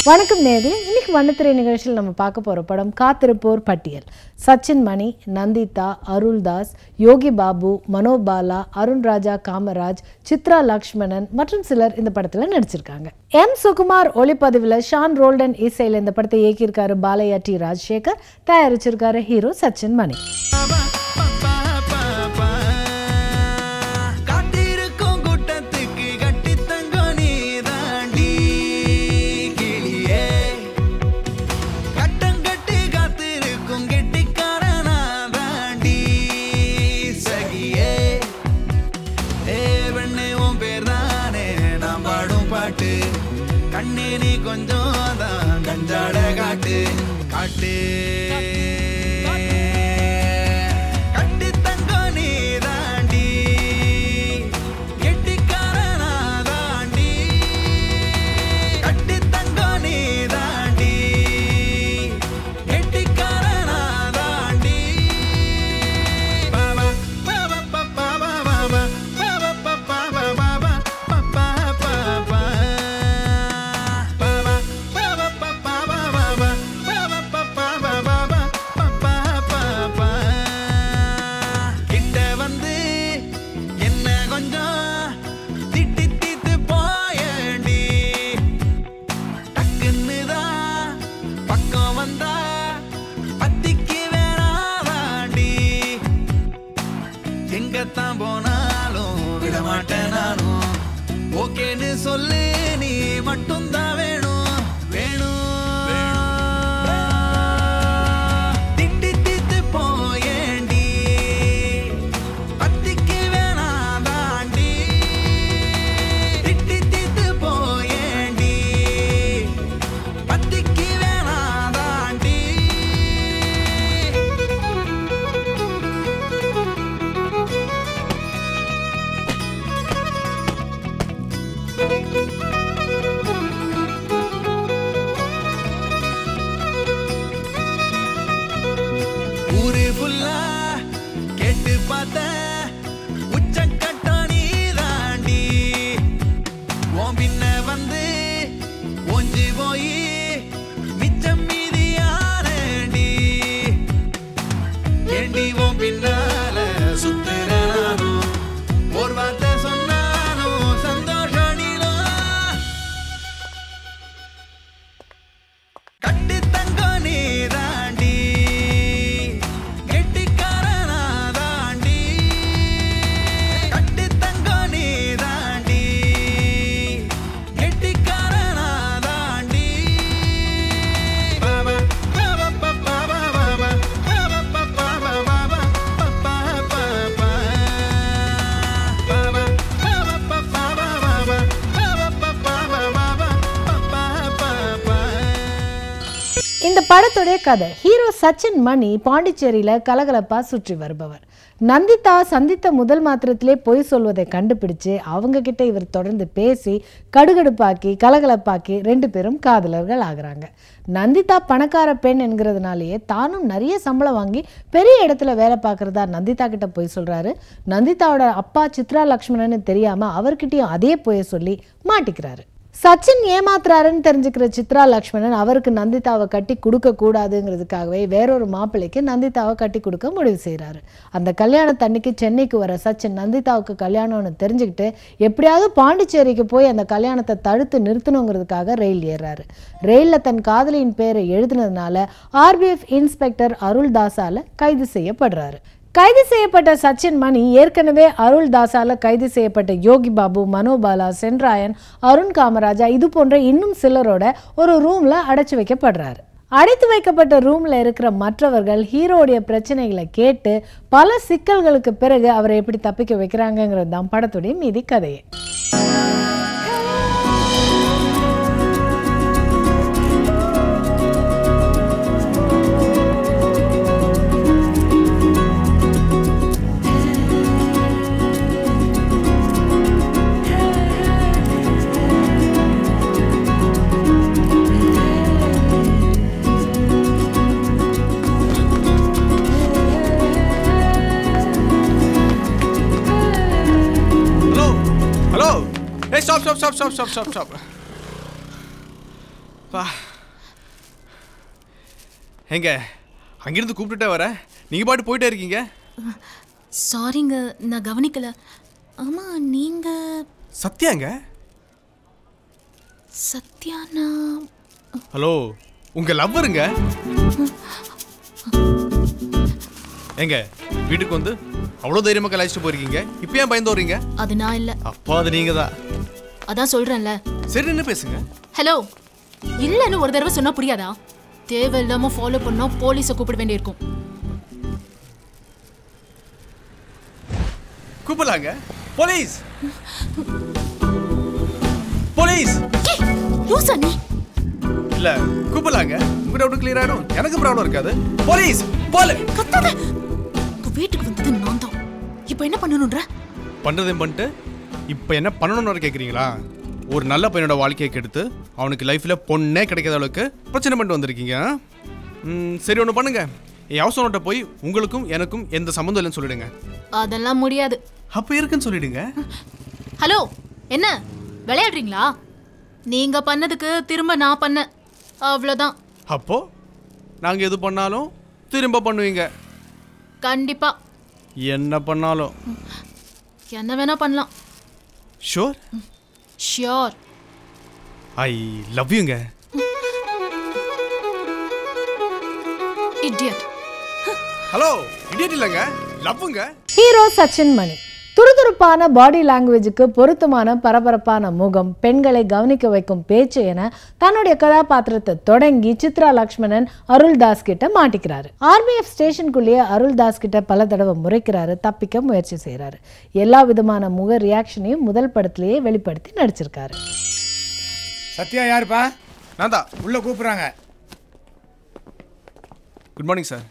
வணக்கம் நேயர்களே, இன்னைக்கு வண்ணத்திரை நிகழ்ச்சியில் நம்ம பார்க்க போற படம் காத்திருப்போர் பட்டியல். சச்சின் மணி, நந்திதா, அருள்தாஸ், யோகி பாபு, மனோபாலா, அருண் ராஜா காமராஜ், சித்ரா லக்ஷ்மணன் மற்றும் சிலர் இந்த படத்துல நடிச்சிருக்காங்க. எம் சுகுமார் ஒளிப்பதிவுல ஷான் ரோல்டன் இசையில இந்த படத்தை இயக்கியிருக்காரு பாலையா டி ராஜசேகர், தயாரிச்சிருக்காரு ஹீரோ சச்சின் மணி. கண்ணே நீ கொஞ்சம் தான் கஞ்சாட காட்டு காட்டு கட்டி தங்க நீ தாண்டி கெட்டிக்காரனா தாண்டி கட்டி தங்க நீ தாண்டி கெட்டிக்காரனா தாண்டி பாபா பாபா பாபா பாபா பாபா பாபா பாபா எங்கத்தான் போனாலும் விடமாட்டேன் நானும். ஓகேன்னு சொல்லு, நீ மட்டும் தான் வேணும் வேணும். திட்டி தீத்து போயேண்டி பத்திக்கு வேணா தாண்டி. திட்டி தீத்து போயேண்டி பத்திக்கு வேணா தாண்டி. ஊரு ஃபுல்லா கேட்டு பார்த்த உச்சக்கட்ட நீ தாண்டி. உன் பின்ன வந்து ஒஞ்சி போய் மிச்சம் மீதி யாரேண்டி. ஏண்டி உன் பின்னால சுத்துற நானும் ஒரு வார்த்தை சொன்னாலும் சந்தோஷம் நீளோ. கட்டி தங்க நீ தாண்டி கெட்டிக்காரனா தாண்டி. கட்டி தங்க நீ தாண்டி கெட்டிக்காரனா தாண்டி. பாபா பாபா பாபா பாபா பாபா பாபா பாபா பாபா பாபா பாபா இந்த படத்துடைய கதை, ஹீரோ சச்சின் மணி பாண்டிச்சேரியில கலகலப்பா சுற்றி வருபவர். நந்திதா சந்தித்த முதல் மாத்திரத்திலே பொய் சொல்வதை கண்டுபிடிச்சு அவங்க கிட்ட இவர் தொடர்ந்து பேசி கடுகடுப்பாக்கி கலகலப்பாக்கி 2 பேரும் காதலர்கள் ஆகுறாங்க. நந்திதா பணக்கார பெண் என்கிறதுனாலேயே தானும் நிறைய சம்பளம் வாங்கி பெரிய இடத்துல வேலை பார்க்கறதா நந்திதா கிட்ட பொய் சொல்றாரு. நந்திதாவோட அப்பா சித்ரா லக்ஷ்மணன் தெரியாம அவர்கிட்டயும் அதே பொய்ய சொல்லி மாட்டிக்கிறாரு. சச்சின் ஏமாத்துறாருன்னு தெரிஞ்சுக்கிற சித்ரா லக்ஷ்மணன் அவருக்கு நந்திதாவை கட்டி கொடுக்க கூடாதுங்கிறதுக்காகவே வேறொரு மாப்பிள்ளைக்கு நந்திதாவை கட்டி கொடுக்க முடிவு செய்கிறாரு. அந்த கல்யாணத்தன்னைக்கு சென்னைக்கு வர சச்சின் நந்திதாவுக்கு கல்யாணம்னு தெரிஞ்சுக்கிட்டு எப்படியாவது பாண்டிச்சேரிக்கு போய் அந்த கல்யாணத்தை தடுத்து நிறுத்தணுங்கிறதுக்காக ரயில் ஏறாரு. ரயிலில் தன் காதலியின் பேரை எழுதினதுனால RBF இன்ஸ்பெக்டர் அருள்தாஸால கைது செய்யப்படுறாரு. கைது செய்யப்பட்ட சச்சின் மணி ஏற்கனவே அருள்தாஸால கைது செய்யப்பட்ட யோகி பாபு, மனோபாலா, சென்ராயன், அருண் காமராஜா இது போன்ற இன்னும் சிலரோட ஒரு ரூம்ல அடைச்சு வைக்கப்படுறாரு. அடைத்து வைக்கப்பட்ட ரூம்ல இருக்கிற மற்றவர்கள் ஹீரோடைய பிரச்சனைகளை கேட்டு பல சிக்கல்களுக்கு பிறகு அவரை எப்படி தப்பிக்க வைக்கிறாங்கிறது தான் படத்துடைய மீதி கதையே. Hey, stop. எங்க அங்கிருந்து கூப்பிட்டுட்டே வர நீங்க பாட்டு போயிட்டே இருக்கீங்க. சாரிங்க, நான் கவனிக்கல. ஆமா, நீங்க சத்யாங்க? சத்யானா? ஹலோ, உங்க லவ்வருங்க. எங்க வீட்டுக்கு வந்து அவ்வளோ தைரியமா கலாய்ச்சிட்டு போயிருக்கீங்க, இப்போ ஏன் பயந்து வரீங்க? அது நான் இல்ல. அப்பா அது நீங்க தான். அதான் சொல்றேன்ல. சரி, என்ன பேசுங்க. ஹலோ, இல்லன்னு ஒரு தடவை சொன்னா புரியாதா? தேவையில்லாம ஃபாலோ பண்ணா போலீஸை கூப்பிட வேண்டியிருக்கும். கூப்பிடலாங்க. Police police. லூசா நீ? இல்ல கூப்பிடலாங்க, உங்க டவுட் கிளியர் ஆயிடும், எனக்கு ப்ராப்ளம் இருக்காது. போலீஸ் போல கத்தாத. உங்க வீட்டுக்கு வந்தது நான் தான். இப்போ என்ன பண்ணணும்ன்ற? பண்றதையும் பண்ணிட்டு இப்போ என்ன பண்ணணும்னு கேட்குறீங்களா? ஒரு நல்ல பையனோட வாழ்க்கையை கெடுத்து அவனுக்கு லைஃப்ல பொண்ணே கிடைக்காத அளவுக்கு பிரச்சனை பண்ணிட்டு வந்திருக்கீங்க. சரி, ஒன்று பண்ணுங்க, என் ஹவுஸ் ஓனர்கிட்ட போய் உங்களுக்கும் எனக்கும் எந்த சம்மந்தம் இல்லைன்னு சொல்லிடுங்க. அதெல்லாம் முடியாது. அப்போ இருக்குன்னு சொல்லிடுங்க. ஹலோ, என்ன விளையாடுறீங்களா? நீங்க பண்ணதுக்கு திரும்ப நான் பண்ண, அவ்வளோதான். அப்போ நாங்கள் எது பண்ணாலும் திரும்ப பண்ணுவீங்க? கண்டிப்பா. என்ன பண்ணாலும்? என்ன வேணா பண்ணலாம். ஷோர்? ஷியோர். ஐ லவ் யூங்க. இடியட். ஹலோ, இடியட் இல்லைங்க, லவ்வுங்க. ஹீரோ சச்சின் மணி துருதுருப்பான பாடி லாங்குவேஜுக்கு பொருத்தமான பரபரப்பான முகம், பெண்களை கவனிக்க வைக்கும் பேச்சு என தன்னுடைய கதாபாத்திரத்தை தொடங்கி சித்ரா லக்ஷ்மணன் அருள்தாஸ் கிட்ட மாட்டிக்கிறாரு. RBF ஸ்டேஷனுக்குள்ளேயே அருள்தாஸ் கிட்ட பல தடவை முறைக்கிறாரு, தப்பிக்க முயற்சி செய்யறாரு. எல்லா விதமான முக ரியாக்ஷனையும் முதல் படத்திலேயே வெளிப்படுத்தி நடிச்சிருக்காரு. சத்யா யாருப்பா? நான் தான். உள்ள கூப்பிடுறாங்க. Good morning sir.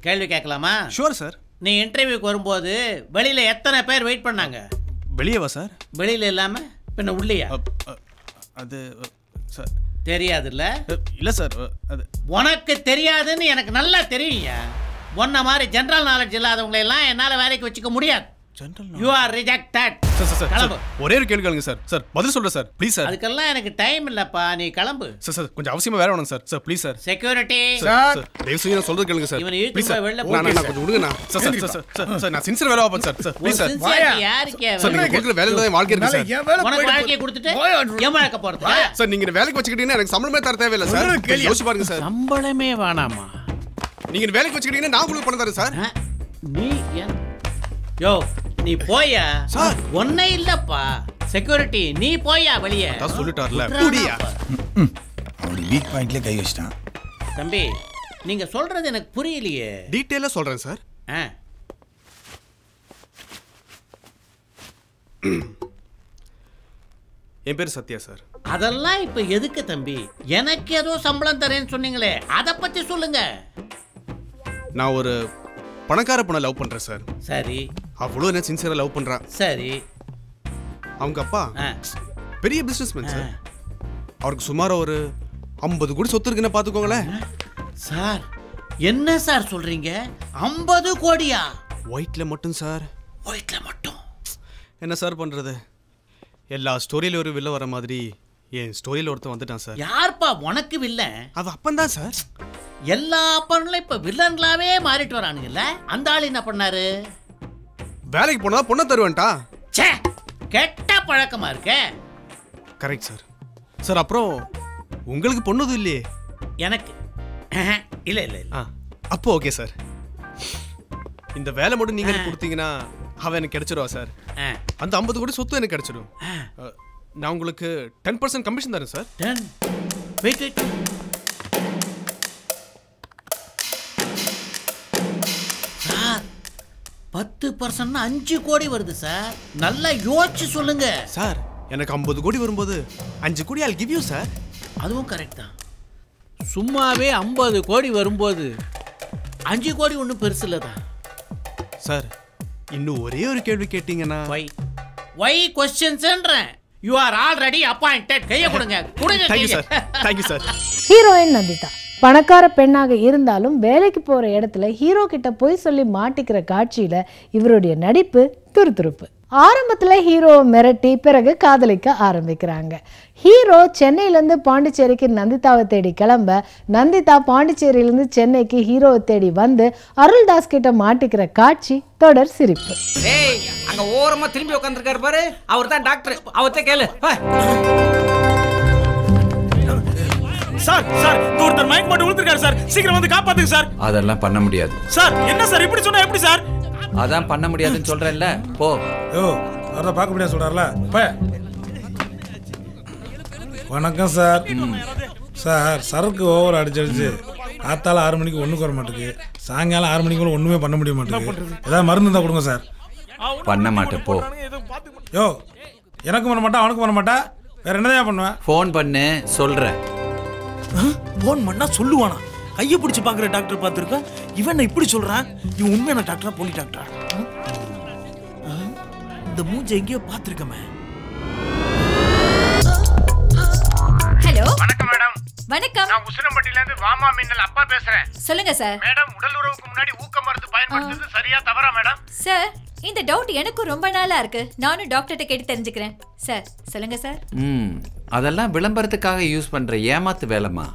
கேள்வி கேட்கலாமா? Sure sir. நீ இன்டர்வியூக்கு வரும்போது வெளியில எத்தனை பேர் வெயிட் பண்ணாங்க? வெளியவா சார்? வெளியில இல்லாம பின்ன உள்ளேயா? அது சார் தெரியாதுல்ல? இல்லை சார், அது உனக்கு தெரியாதுன்னு எனக்கு நல்லா தெரியும்யா. உன்ன மாதிரி ஜெனரல் நாலேஜ் இல்லாதவங்களை எல்லாம் என்னால வேலைக்கு வச்சுக்க முடியாது. You are rejected. கிளம்பு. ஒரே ஒரு கேள்வி கேளுங்க சார். சார் பதில் சொல்றேன் சார், ப்ளீஸ் சார். அதுக்கெல்லாம் எனக்கு டைம் இல்லப்பா, நீ கிளம்பு. சார் கொஞ்சம் அவசியமா வேற வேணும் sir. Sir please sir. Security sir தயவு செய்து நான் சொல்றது கேளுங்க சார். இவனை இழுத்து ப்ளீஸ் போய் சார். வெளில நான் கொஞ்சம் விடுங்க நான். சார் நான் சின்சியர் வேலை பார்ப்பேன் சார். Sir please sir. யாருக்கு சார் நீங்க கொடுக்குற வேலையில தான் வாழ்க்கை இருக்கு சார். உனக்கு வாழ்க்கையை கொடுத்துட்டு என் வாழ்க்கை போறது? சார் நீங்க வேலைக்கு வச்சுக்கிட்டீங்கன்னா எனக்கு சம்பளமே தர தேவையில்லை சார். யோசிச்சு பாருங்க சார். சம்பளமே வேணாமா? நீங்க வேலைக்கு வச்சுக்கிட்டீங்கன்னா நான் உங்களுக்கு பணம் தரேன் சார். நீ யோ நீ போயா சார்? ஒன்னே இல்லப்பா, செக்யூரிட்டி நீ போயா வெளியே. அதான் சொல்லிட்டார்ல, புடியா. அவன் வீக் பாயிண்ட்ல கை வச்சிட்டான். தம்பி, நீங்க சொல்றது எனக்கு புரியலையே. டீடைலா சொல்றேன் சார். என் பேர் சத்யா சார். அதெல்லாம் இப்ப எதுக்கு தம்பி? எனக்கு ஏதோ சம்பளம் தரேன்னு சொன்னீங்களே, அத பத்தி சொல்லுங்க. நான் ஒரு பணக்கார பொண்ணை லவ் பண்றேன் சார். சரி. அவ்வளோ என்ன சின்சியரா லவ் பண்றான். சரி. அவங்க அப்பா பெரிய பிசினஸ்மேன் சார். அவருக்கு சுமார் ஒரு 50 கோடி சொத்து இருக்குன்னு பாத்துக்கோங்களேன். சார் என்ன சார் சொல்றீங்க? 50 கோடியா? ஒயிட்ல மட்டும் சார். ஒயிட்ல மட்டும்? என்ன சார் பண்றது? எல்லா ஸ்டோரியில ஒரு வில்ல வர மாதிரி என் ஸ்டோரியில ஒருத்தன் வந்துட்டான் சார். யார்ப்பா உனக்கு வில்லன்? அது அப்பன் தான் சார். எல்லா அப்பன்களும் இப்ப வில்லன்களாவே மாறிட்டு வரானுங்கல்ல. அந்த ஆள் என்ன பண்ணாரு? வேலைக்கு போனா பொண்ணை தருவேன்டா. ச்சே, கெட்ட பழக்கமா இருக்கே. Correct sir. சார் அப்புறம் உங்களுக்கு பொண்ணுது இல்லையே? எனக்கு இல்ல இல்ல இல்ல. அப்போ ஓகே சார். இந்த வேலை மட்டும் நீங்க கொடுத்தீங்கன்னா அவன் எனக்கு கிடைச்சிருவா சார். அந்த 50 கோடி சொத்து எனக்கு கிடைச்சிடும். நான் உங்களுக்கு 10% கமிஷன் தரேன் சார். 10? Wait wait. சார் 10% 5 கோடி வருது சார். நல்லா யோசிச்சு சொல்லுங்க சார். எனக்கு 50 கோடி வரும்போது 5 கோடி I'll give you சார். அதுவும் கரெக்ட் தான். சும்மாவே 50 கோடி வரும்போது 5 கோடி ஒன்றும் பெருசு இல்லை தான் சார். இன்னும் ஒரே ஒரு கேள்வி கேட்டீங்கன்னா வை क्वेश्चंसன்றேன். You are already appointed. கையை கொடுங்க. கொடுங்க. Thank you sir. Thank you sir. Heroine Nandita பணக்கார பெண்ணாக இருந்தாலும் வேலைக்கு போற இடத்துல ஹீரோ கிட்ட போய் சொல்லி மாட்டிக்கிற காட்சியில இவருடைய நடிப்பு துருதுருப்பு. ஆரம்பத்துல ஹீரோவை மிரட்டி பிறகு காதலிக்க ஆரம்பிக்கிறாங்க. ஹீரோ சென்னையிலேருந்து பாண்டிச்சேரிக்கு நந்திதாவை தேடி கிளம்ப, நந்திதா பாண்டிச்சேரியிலேருந்து சென்னைக்கு ஹீரோவை தேடி வந்து அருள்தாஸ் கிட்ட மாட்டிக்கிற காட்சி தொடர் சிரிப்பு. அங்க ஓரமா திரும்பி உட்கார்ந்திருக்காரு பாரு, அவர் தான் டாக்டர், அவர்ட்ட கேளு. சார் சார் ஒருத்தர் மைக் போட்டு விழுந்திருக்காரு சார், சீக்கிரம் வந்து காப்பாத்துங்க சார். அதெல்லாம் பண்ண முடியாது சார். என்ன சார் இப்படி சொன்னா எப்படி சார்? அதான் பண்ண முடியாதுன்னு சொல்றேன்ல, போ. அவரை பார்க்க முடியாது சொல்றாருல. வணக்கம் சார். சார் சரக்கு ஓவர் அடிச்சு காத்தால 6 மணிக்கு ஒண்ணுக்கு வர மாட்டேங்குது, சாயங்காலம் 6 மணிக்குள்ள ஒண்ணுமே பண்ண முடிய மாட்டேங்குது. ஏதாவது மருந்து இருந்தா கொடுங்க சார். பண்ண மாட்டேன், போ. யோ எனக்கும் பண்ண மாட்டா, அவனுக்கும் பண்ண மாட்டா, வேற என்னதான் பண்ணுவேன்? ஃபோன் பண்ணு, சொல்றேன். போன் பண்ணா சொல்லுவானா? கையை பிடிச்சு பாக்குற டாக்டர் பார்த்துருக்கா, இவன் இப்படி சொல்றான். இவன் உண்மையான டாக்டரா போலி டாக்டரா? இந்த மூஞ்ச எங்கேயோ பார்த்துருக்கமே. ஹலோ. வணக்கம் மேடம். வணக்கம். நான் உசிலம்பட்டியில இருந்து வாமா மின்னல் அப்பா பேசுறேன். சொல்லுங்க சார். மேடம், உடல் உறவுக்கு முன்னாடி ஊக்க மருந்து பயன்படுத்துறது சரியா தவறா மேடம்? சார், இந்த டவுட் எனக்கும் ரொம்ப நாளா இருக்கு. நானும் டாக்டர்கிட்ட கேட்டு தெரிஞ்சுக்கிறேன். சார் சொல்லுங்க சார். அதெல்லாம் விளம்பரத்துக்காக யூஸ் பண்ற ஏமாத்து வேலைமா.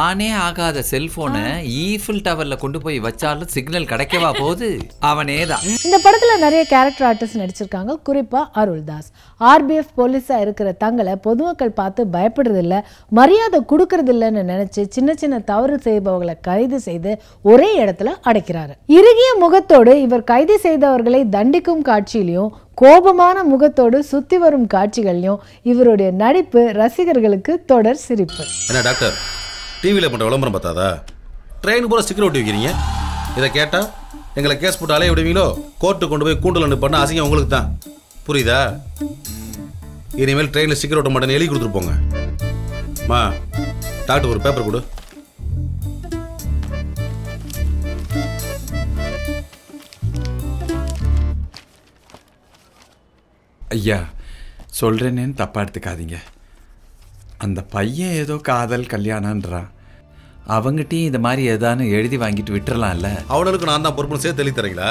ஆனே ஆகாத செல்போனை ஈஃபில் டவர்ல கொண்டு போய் வச்சாலும் சிக்னல் கிடைக்கவா போகுது? அவனேதான். இந்த படத்துல நிறைய கேரக்டர் ஆர்டிஸ்ட் நடிச்சிருக்காங்க. குறிப்பா அருள்தாஸ். RBF போலீஸா இருக்கிற தங்களை பொதுமக்கள் பார்த்து பயப்படுறது இல்ல, மரியாதை கொடுக்கறது இல்லைன்னு நினைச்சு சின்ன சின்ன தவறு செய்பவர்களை கைது செய்து ஒரே இடத்துல அடைக்கிறாரு. இறுகிய முகத்தோடு இவர் கைது செய்தவர்களை தண்டிக்கும் காட்சியிலையும் கோபமான முகத்தோடு சுத்தி வரும் காட்சிகளையும் இவருடைய நடிப்பு ரசிகர்களுக்கு தொடர் சிரிப்பு. என்ன டாக்டர், டிவியில் பண்ணுற விளம்பரம் பார்த்தாதா? ட்ரெயின் பூரா ஸ்டிக்கர் ஒட்டி வைக்கிறீங்க. இதை கேட்டால் எங்களை கேஸ் போட்டு அலைய விடுவீங்களோ? கோர்ட்டு கொண்டு போய் கூண்டில் அனுப்பினா அசிங்கம் உங்களுக்கு தான். புரியுதா? இனிமேல் ட்ரெயினில் ஸ்டிக்கர் ஒட்ட மாட்டேன்னு எழுதி கொடுத்துருப்போங்க. மா, டாக்டர் ஒரு பேப்பர் கொடு. ஐயா, சொல்கிறேன்னு தப்பாக எடுத்துக்காதீங்க. அந்த பையன் ஏதோ காதல் கல்யாணன்றான். அவங்ககிட்டையும் இந்த மாதிரி ஏதானு எழுதி வாங்கிட்டு விட்டுறலாம்ல. அவனுக்கு நான் தான் பொறுப்புன்னு சேர்த்து எழுதி தரீங்களா?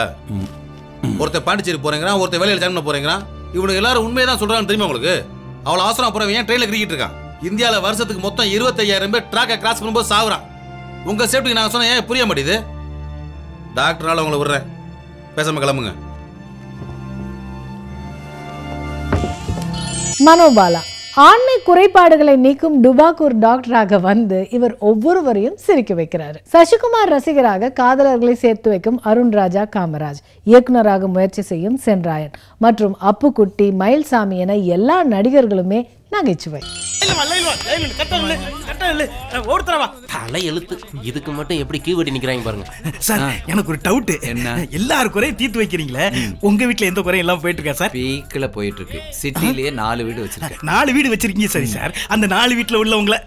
ஒருத்தர் பாண்டிச்சேரி போகிறேங்கிறான், ஒருத்தர் வேலையில் ஜாயின் பண்ண போகிறேங்கிறான். இவனுக்கு எல்லாரும் உண்மையை தான் சொல்கிறான்னு தெரியுமா உங்களுக்கு? அவ்வளோ அவசரம் போகிறவன் ஏன் ட்ரெயினில் கிரிக்கிட்டு இருக்கான்? இந்தியாவில் வருஷத்துக்கு மொத்தம் 25,000 பேர் ட்ராக்கை கிராஸ் பண்ணும்போது சாகுறான். உங்கள் சேஃப்டிக்கு நான் சொன்னேன், ஏன் புரிய மாட்டேது? டாக்டரால் உங்களை விடுறேன், பேசாமல் கிளம்புங்க. மனோபாலா ஆண்மை குறைபாடுகளை நீக்கும் டுபாக்கூர் டாக்டராக வந்து இவர் ஒவ்வொருவரையும் சிரிக்க வைக்கிறாரு. சசிகுமார் ரசிகராக காதலர்களை சேர்த்து வைக்கும் அருண் ராஜா காமராஜ், இயக்குனராக முயற்சி செய்யும் சென்ராயன் மற்றும் அப்புக்குட்டி, மயில்சாமி என எல்லா நடிகர்களுமே நகைச்சுவை. தலை எழுத்து இதுக்கு மட்டும் எப்படி கீவடி நிக்கிறாங்க பாருங்க. சார், எனக்கு ஒரு டவுட். என்ன எல்லாரும் குறையும் தீர்த்து வைக்கிறீங்களே, உங்க வீட்டுல எந்த குறையும் எல்லாம் போயிட்டு இருக்கா சார்? பீக்கில் போயிட்டு இருக்கு. சிட்டிலேயே 4 வீடு வச்சிருக்கேன். 4 வீடு வச்சிருக்கீங்க. சரி சார், அந்த 4 வீட்டுல உள்ளவங்கள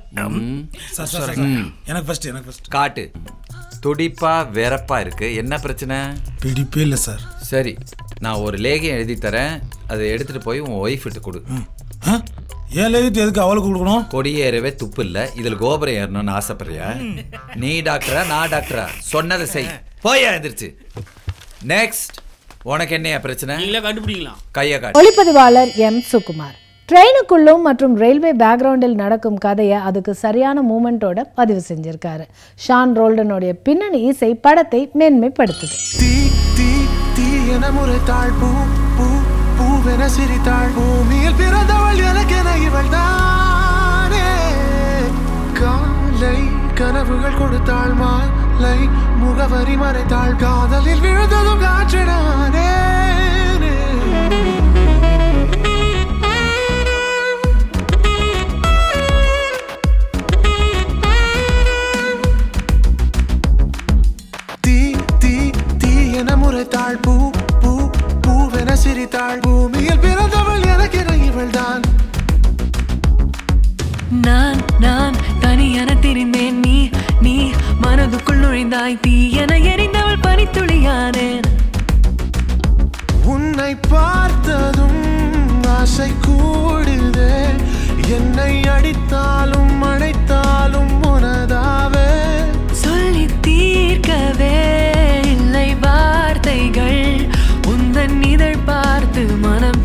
எனக்கு ஃபர்ஸ்ட் காட்டு. துடிப்பா வெறப்பா இருக்கு. என்ன பிரச்சனை? பிடிப்பே இல்லை சார். சரி, நான் ஒரு லேகியம் எழுதி தரேன், அதை எடுத்துட்டு போய் உன் ஒய்ஃப் கிட்ட கொடு. ஏன் லேகியத்தை எதுக்கு அவளுக்கு கொடுக்கணும்? கொடியேறவே துப்பு இல்ல, இதுல கோபுரம் ஏறணும்னு ஆசைப்படுறியா? நீ டாக்டரா நான் டாக்டரா? சொன்னதை செய். போய் எழுந்திருச்சு. நெக்ஸ்ட், உனக்கு என்னையா பிரச்சனை? கண்டுபிடிக்கலாம். கையை காட்டு. ஒளிப்பதிவாளர் M. சுகுமார். ட்ரெயினுக்குள்ளும் மற்றும் ரயில்வே பேக்ரவுண்டில் நடக்கும் கதையை அதுக்கு சரியான மூமெண்டோட பதிவு செஞ்சிருக்காரு. ஷான் ரோல்டனுடைய பின்னணி இசை படத்தை மேன்மைப்படுத்துது. பூவென சிரித்தாள், பூமியில் பிறந்தவள் எனக்கென இவள் தானே. காலை கனவுகள் கொடுத்தாள், மாலை முகவரி மறைத்தாள், காதலில் விழுந்ததும் காற்றினானே. தீ தீ தீ என முறைத்தாள், பூ பூ பூவென சிரித்தாள், பூமியில் பிறந்தவள் எனக்கென இவள் தான். நான் நான் தனியென திரிந்தேன், நீ நீ மனதுக்குள் நுழைந்தாய், தீ என எரிந்தவள் பனித்துளியானேன். உன்னை பார்த்ததும் ஆசை கூடுதே, என்னை அடித்தாலும் அணைத்தாலும் உனதாவே. சொல்லி தீர்க்கவே இல்லை வார்த்தைகள், உந்தன் இதழ் பார்த்து மனம்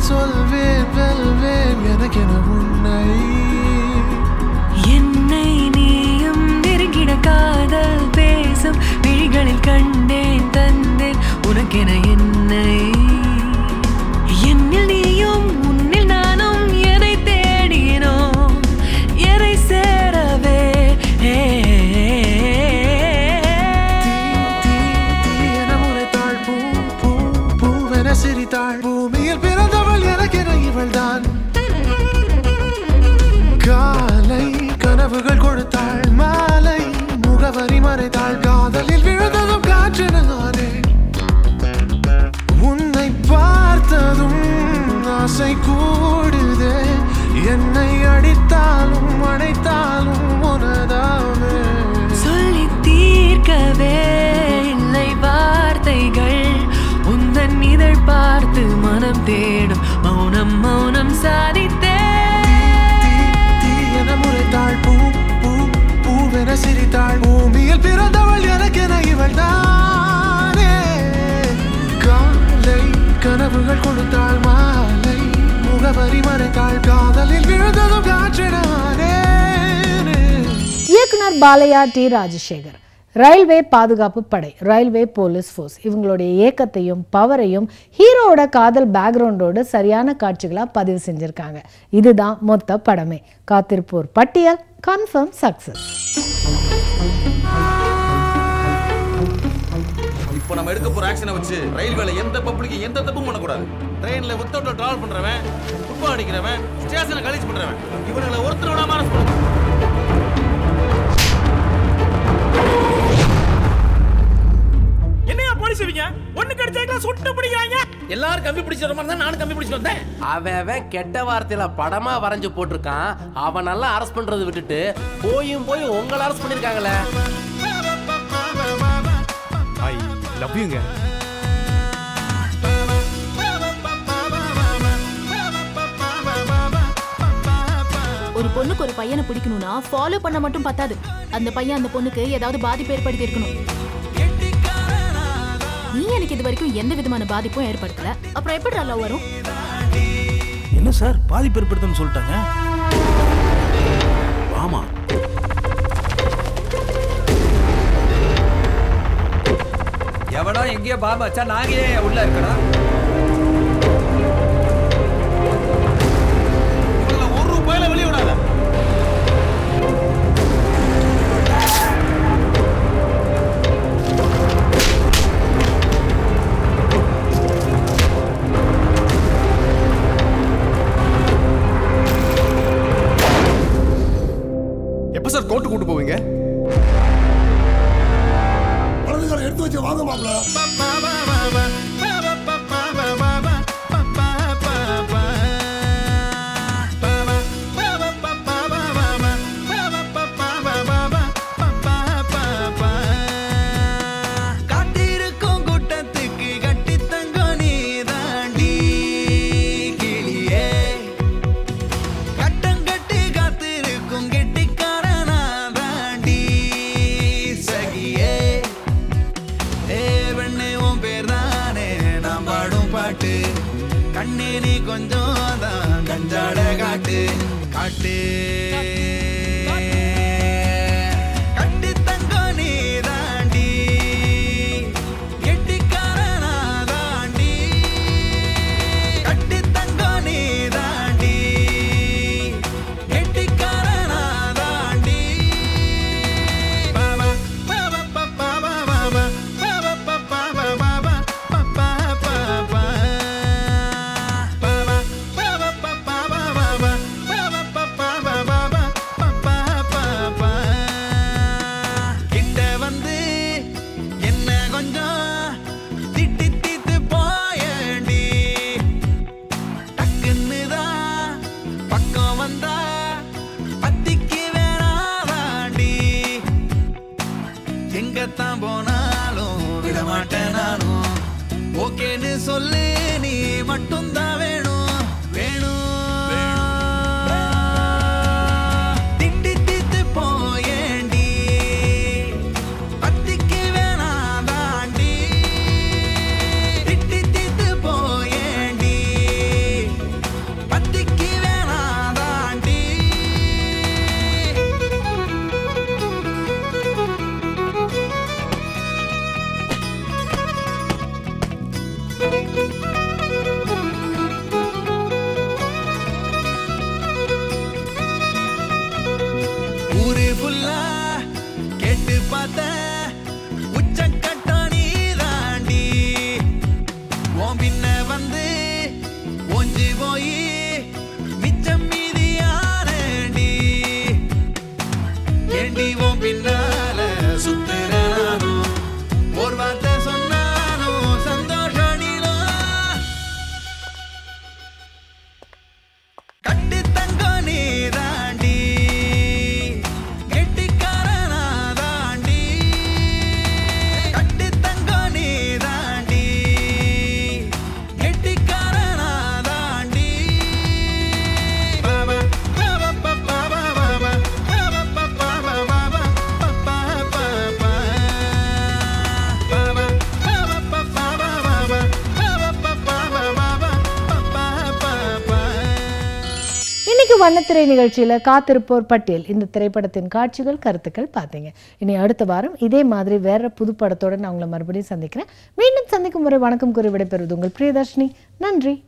வார்த்தைகள் சொல்வேன் வெல்வேன் எனக்கென உன்னை என்னை நீயும் நெருங்கிட காதல் பேசும் விழிகளில் கண்டேன் தந்தேன் உனக்கென என்னை என்னில் நீயும் உன்னில் நானும் எதை தேடினோம் எதை சேரவே சிரித்தாள் பூமியில் பிறந்தவள் எனக்கென இவள்தான் காலை கனவுகள் கொடுத்தாள் மாலை முகவரி மறைத்தாள் காதலில் விழுந்ததும் காற்றெனே உன்னை பார்த்ததும் ஆசை கூடுதே என்னை அடித்தாலும் அணைத்தாலும் உனதாவே சொல்லி தீர்க்கவே இல்லை வார்த்தைகள் உந்தன் இதழ் பார்த்து மனம் தேடும் மௌனம் மௌனம் சாதித்தே என முறைத்தாள் பூ பூ பூவென சிரித்தாள் பூமியில் பிறந்தவள் எனக்கென இவள் தானே காலை கனவுகள் கொடுத்தாள் மாலை முகவரி மறைத்தாள் காதலில் விழுந்ததும் காற்றினானே. இயக்குனர் பாலையா டி ராஜசேகர் ரயில்வே பாதுகாப்பு படை ரயில்வே போலீஸ் ஃபோர்ஸ் இவங்களுடைய ஏக்கத்தையும் பவரையும் ஹீரோவோட காதல் பேக்ரவுண்டோடு சரியான காட்சிகளாக பதிவு செஞ்சுருக்காங்க. இதுதான் மொத்த படமே. காத்திருப்போர் பட்டியல் கன்ஃபார்ம் சக்சஸ். இப்போ நம்ம எடுக்க போற ஆக்ஷனை வச்சு ரயில்வேல எந்த பப்ளிக் எந்த தப்பும் பண்ணக்கூடாது. ட்ரெயின்ல வித்தவுட்ல டிராவல் பண்றவன், ஃபுட்பால் அடிக்கிறவன், ஸ்டேஷனை கலீஸ் பண்றவன் இவங்களை ஒருத்தர் விடாம அரெஸ்ட் பண்ணணும். என்னையா போலீஸ்வீங்க ஒண்ணு கடிச்சேங்களா சுட்டு பிடிக்கிறாங்க. எல்லாரும் கம்பி பிடிச்சற மாதிரி தான் நானும் கம்பி பிடிச்சு வந்தேன். அவன் கெட்ட வார்த்தையில படமா வரைஞ்சு போட்டிருக்கான். அவனெல்லாம் அரெஸ்ட் பண்றது விட்டுட்டு போய் உங்களை அரெஸ்ட் பண்ணிருக்காங்களே. ஐ லவ் யூங்க. ஒரு பொண்ணுக்கு ஒரு பையனை பிடிக்கணும்னா ஃபாலோ பண்ண மட்டும் பத்தாது. அந்த பையன் அந்த பொண்ணுக்கு ஏதாவது பாதிப்பு ஏற்படுத்தி இருக்கணும். நீ எனக்கு இது வரைக்கும் எந்த விதமான பாதிப்பும் ஏற்படுத்தல. அப்புறம் எப்படி லவ் வரும்? என்ன சார் பாதிப்பு ஏற்படுத்துன்னு சொல்லிட்டாங்க. ஆமா எவனோ எங்கேயோ பாம்பு வச்சா நாங்க ஏன் உள்ள இருக்கணும்? ஒரு ரூபாயில வெளியே விடாத. எப்ப சார் கோர்ட்டு கூட்டு போவீங்க? வலதுகால எடுத்து வச்சு வாங்க மாப்ள. காத்திருக்கும் கூட்டத்துக்கு கட்டி தங்கோ நீ தாண்டி கிளியே கட்டம் கட்டி காத்திருக்கும் கெட்டிக்காரனா தாண்டி சகியே ஏ வெண்ணே உன் பேர் தானே நான் பாடும் பாட்டு கண்ணே நீ கொஞ்சம் தான் கஞ்சாட காட்டு காட்டு கட்டி தங்கோ நீ தாண்டி கெட்டிக்காரனா தாண்டி கட்டி தங்கோ நீ தாண்டி கெட்டிக்காரனா தாண்டி பாபா பாபா பாபா பாபா பாபா பாபா பாபா பாபா கிட்ட வந்து என்ன கொஞ்சம் திட்டி தீத்து போயண்டி டக்குன்னு தான் பக்கம் வந்தா பத்திக்கு வேணாவாண்டி எங்கத்தான் போனாலும் விட மாட்டேன் நானும் ஓகேன்னு சொல்லு நீ மட்டும்தான் வேணும் வேணும் திட்டி தீத்து போயேண்டி பத்திக்கு வேணாம் தாண்டி திட்டி தீத்து போயேண்டி இன்னைக்கு வண்ணத்திரை நிகழ்ச்சியில காத்திருப்போர் பட்டியல் இந்த திரைப்படத்தின் காட்சிகள் கருத்துக்கள் பார்த்தீங்க. இனி அடுத்த வாரம் இதே மாதிரி வேற புது படத்தோட நான் உங்களை மறுபடியும் சந்திக்கிறேன். மீண்டும் சந்திக்கும் வரை வணக்கம் கூறி விடைபெறுவது உங்கள் பிரியதர்ஷினி. நன்றி.